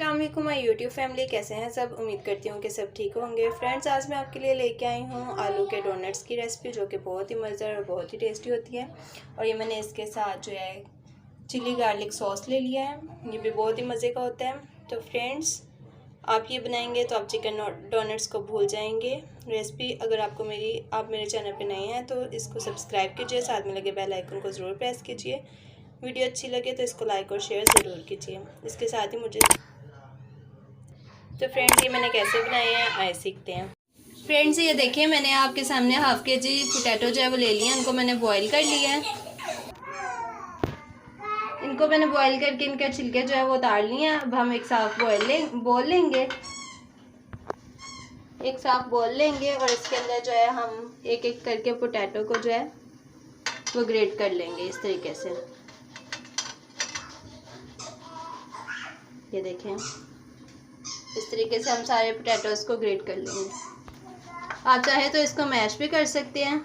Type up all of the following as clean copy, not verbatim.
अस्सलाम वालेकुम my YouTube family, कैसे हैं सब। उम्मीद करती हूँ कि सब ठीक होंगे। फ्रेंड्स, आज मैं आपके लिए लेके आई हूँ आलू के डोनट्स की रेसिपी, जो कि बहुत ही मज़ेदार और बहुत ही टेस्टी होती है। और ये मैंने इसके साथ जो है चिली गार्लिक सॉस ले लिया है, ये भी बहुत ही मज़े का होता है। तो फ्रेंड्स, आप ये बनाएंगे तो आप चिकन डोनट्स को भूल जाएंगे। रेसिपी अगर आपको आप मेरे चैनल पे नए हैं तो इसको सब्सक्राइब कीजिए, साथ में लगे बेल आइकन को ज़रूर प्रेस कीजिए। वीडियो अच्छी लगे तो इसको लाइक और शेयर ज़रूर कीजिए। इसके साथ ही मुझे तो फ्रेंड्स, ये मैंने कैसे बनाए हैं आए सीखते हैं। फ्रेंड्स, ये देखिए, मैंने आपके सामने हाफ़ के जी पोटैटो जो है वो ले लिए हैं। इनको मैंने बॉईल कर लिया है। इनको मैंने बॉईल करके इनके छिलके जो है वो उतार लिए हैं। अब हम एक साफ बोल लेंगे एक साफ बोल लेंगे और इसके अंदर जो है हम एक एक करके पोटैटो को जो है वो ग्रेट कर लेंगे इस तरीके से। ये देखें, इस तरीके से हम सारे पोटैटोज़ को ग्रेट कर लेंगे। आप चाहे तो इसको मैश भी कर सकते हैं।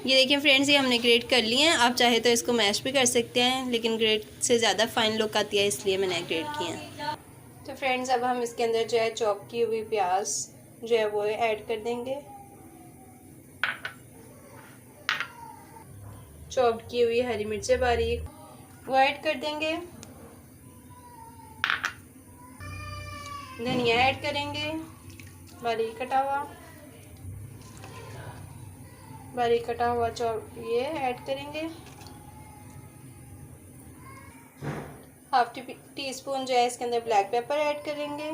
ये देखिए फ्रेंड्स, ये हमने ग्रेट कर लिए हैं। आप चाहे तो इसको मैश भी कर सकते हैं, लेकिन ग्रेट से ज़्यादा फाइन लुक आती है, इसलिए मैंने ग्रेट किए हैं। तो फ्रेंड्स, अब हम इसके अंदर जो है चॉप की हुई प्याज जो है वो ऐड कर देंगे। चॉप की हुई हरी मिर्चें बारीक वो ऐड कर देंगे। धनिया ऐड करेंगे, बारीक कटा हुआ चॉप ये ऐड करेंगे। हाफ टी स्पून जो है इसके अंदर ब्लैक पेपर ऐड करेंगे।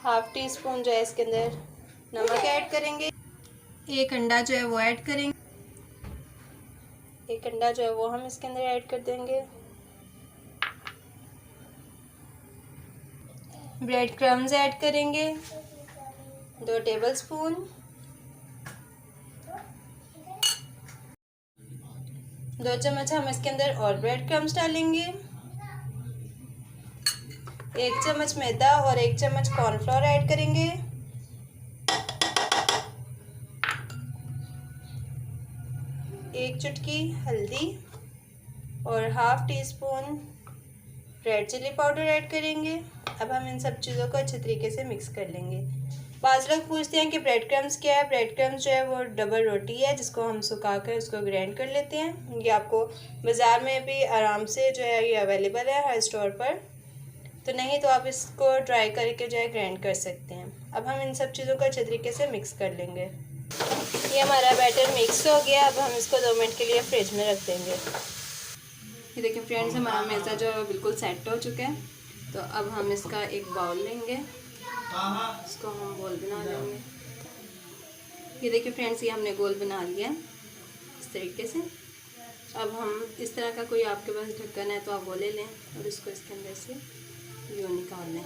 हाफ टी स्पून जो है इसके अंदर नमक ऐड करेंगे। एक अंडा जो है वो ऐड करेंगे। एक अंडा जो है वो हम इसके अंदर ऐड कर देंगे। ब्रेड क्रम्स ऐड करेंगे 2 टेबलस्पून। 2 चम्मच हम इसके अंदर और ब्रेड क्रम्स डालेंगे। 1 चम्मच मैदा और 1 चम्मच कॉर्नफ्लोर ऐड करेंगे। 1 चुटकी हल्दी और half teaspoon red chilli powder add करेंगे। अब हम इन सब चीज़ों को अच्छे तरीके से मिक्स कर लेंगे। बाज़ लोग पूछते हैं कि ब्रेड क्रम्स क्या है। ब्रेड क्रम्स जो है वो डबल रोटी है, जिसको हम सुखा कर उसको ग्राइंड कर लेते हैं। ये आपको बाज़ार में भी आराम से जो है ये अवेलेबल है हर स्टोर पर, तो नहीं तो आप इसको ड्राई करके जो है ग्राइंड कर सकते हैं। अब हम इन सब चीज़ों को अच्छे तरीके से मिक्स कर लेंगे। ये हमारा बैटर मिक्स हो गया। अब हम इसको 2 मिनट के लिए फ्रिज में रख देंगे। ये देखिए फ्रेंड्स, हमारा मैदा जो है बिल्कुल सेट हो चुका है। तो अब हम इसका एक बाउल लेंगे, इसको हम गोल बना लेंगे। ये देखिए फ्रेंड्स, ये हमने गोल बना लिया है इस तरीके से। अब हम इस तरह का कोई आपके पास ढक्कन है तो आप वो ले लें और इसको इसके अंदर से यूँ निकाल लें।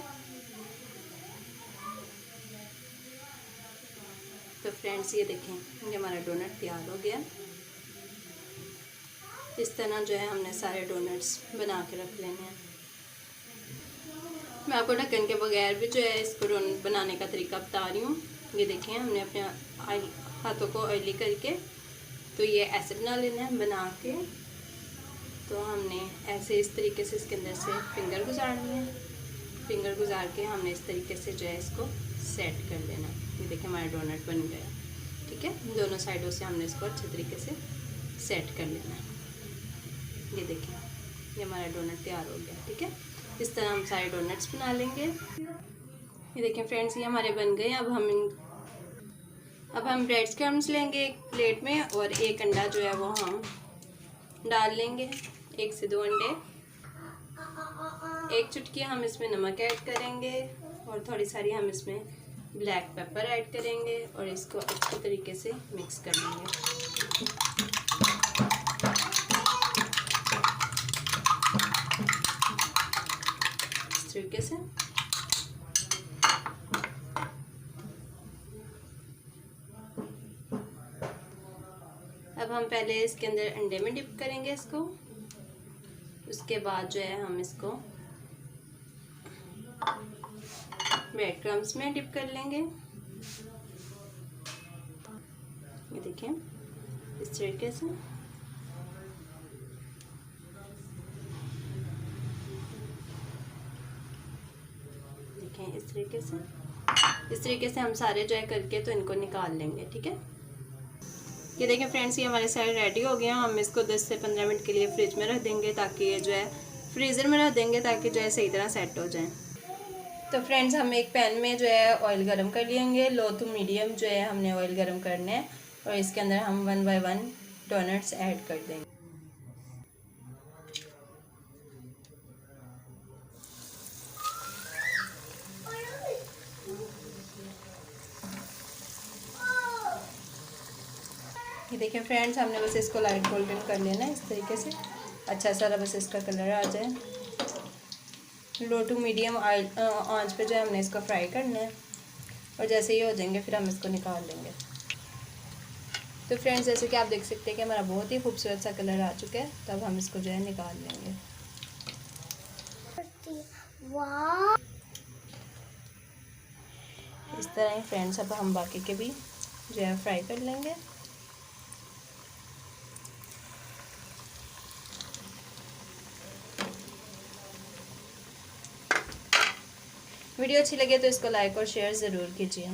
तो फ्रेंड्स, ये देखें, ये हमारा डोनट तैयार हो गया। इस तरह जो है हमने सारे डोनट्स बना के रख लेने हैं। मैं आपको ढक्कन के बगैर भी जो है इसको डोनट बनाने का तरीका बता रही हूँ। ये देखें, हमने अपने हाथों को ऑयली करके तो ये ऐसे बना लेना है। बना के तो हमने ऐसे इस तरीके से इसके अंदर से फिंगर गुजारनी है। फिंगर गुजार के हमने इस तरीके से जो है इसको सेट कर लेना। ये देखिए, हमारा डोनट बन गया। ठीक है, दोनों साइडों से हमने इसको अच्छे तरीके से सेट कर लेना है। ये देखिए, ये हमारा डोनट तैयार हो गया। ठीक है, इस तरह हम सारे डोनट्स बना लेंगे। ये देखिए फ्रेंड्स, ये हमारे बन गए। अब हम ब्रेड क्रम्स लेंगे एक प्लेट में और एक अंडा जो है वो हम डाल लेंगे। 1 से 2 अंडे। 1 चुटकी हम इसमें नमक ऐड करेंगे और थोड़ी सारी हम इसमें ब्लैक पेपर ऐड करेंगे और इसको अच्छी तरीके से मिक्स कर लेंगे। इस तरीके से अब हम पहले इसके अंदर अंडे में डिप करेंगे इसको। उसके बाद जो है हम इसको ब्रेड क्रम्स में डिप कर लेंगे। ये देखिए, इस तरीके से। देखें इस तरीके से हम सारे जो है करके तो इनको निकाल लेंगे। ठीक है, ये देखें फ्रेंड्स, ये हमारे सारे रेडी हो गए हैं। हम इसको 10 से 15 मिनट के लिए फ्रिज में रख देंगे, ताकि ये जो है फ्रीज़र में रख देंगे ताकि जो है सही तरह सेट हो जाए। तो फ्रेंड्स, हम एक पैन में जो है ऑयल गरम कर लेंगे। लो टू मीडियम जो है हमने ऑयल गरम करना है और इसके अंदर हम 1 बाय 1 डोनट्स ऐड कर देंगे। ये देखिए फ्रेंड्स, हमने बस इसको लाइट गोल्डन कर लेना है इस तरीके से, अच्छा सारा बस इसका कलर आ जाए। लो टू मीडियम आंच पे जो है हमने इसको फ्राई करना है और जैसे ही हो जाएंगे फिर हम इसको निकाल लेंगे। तो फ्रेंड्स, जैसे कि आप देख सकते हैं कि हमारा बहुत ही खूबसूरत सा कलर आ चुका है, तब हम इसको जो है निकाल लेंगे। इस तरह ही फ्रेंड्स, अब हम बाकी के भी जो है फ्राई कर लेंगे। वीडियो अच्छी लगे तो इसको लाइक और शेयर ज़रूर कीजिए।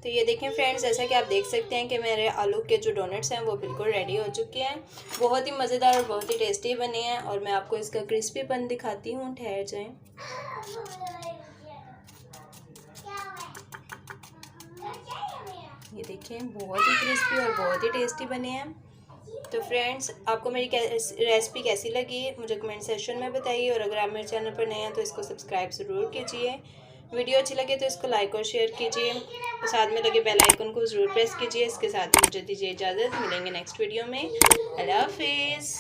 तो ये देखें फ्रेंड्स, जैसा कि आप देख सकते हैं कि मेरे आलू के जो डोनट्स हैं वो बिल्कुल रेडी हो चुके हैं। बहुत ही मज़ेदार और बहुत ही टेस्टी बने हैं और मैं आपको इसका क्रिस्पीपन दिखाती हूँ, ठहर जाएं। ये देखें, बहुत ही क्रिस्पी और बहुत ही टेस्टी बने हैं। तो फ्रेंड्स, आपको मेरी रेसिपी कैसी लगी मुझे कमेंट सेक्शन में बताइए, और अगर आप मेरे चैनल पर नए हैं तो इसको सब्सक्राइब ज़रूर कीजिए। वीडियो अच्छी लगे तो इसको लाइक और शेयर कीजिए, साथ में लगे बेल आइकन को ज़रूर प्रेस कीजिए। इसके साथ ही मुझे दीजिए इजाज़त, मिलेंगे नेक्स्ट वीडियो में। अल्लाह हाफिज़।